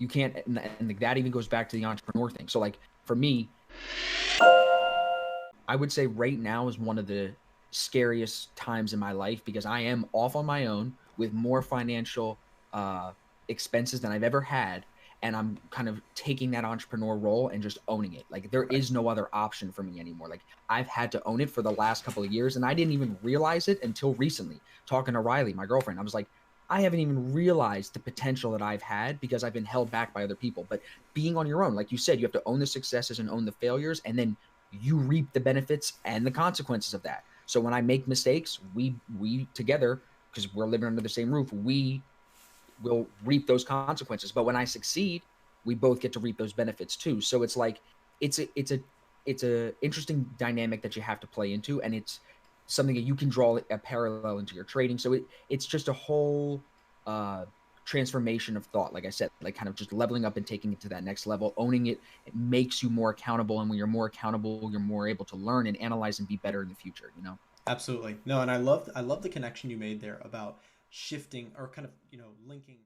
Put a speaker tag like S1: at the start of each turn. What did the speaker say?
S1: You can't, and that even goes back to the entrepreneur thing. So like for me, I would say right now is one of the scariest times in my life because I am off on my own with more financial uh, expenses than I've ever had. And I'm kind of taking that entrepreneur role and just owning it. Like there
S2: Right.
S1: is no other option for me anymore. Like I've had to own it for the last couple of years and I didn't even realize it until recently. Talking to Riley, my girlfriend, I was like, I haven't even realized the potential that I've had because I've been held back by other people. But being on your own, like you said, you have to own the successes and own the failures. And then you reap the benefits and the consequences of that. So when I make mistakes, we together, because we're living under the same roof, we will reap those consequences. But when I succeed, we both get to reap those benefits too. So it's like it's a interesting dynamic that you have to play into, and it's something that you can draw a parallel into your trading. So it's just a whole uh transformation of thought, like I said, like kind of just leveling up and taking it to that next level, owning it. It makes you more accountable, and when you're more accountable, you're more able to learn and analyze and be better in the future, you know.
S2: Absolutely. No, and I love the connection you made there about shifting or kind of, linking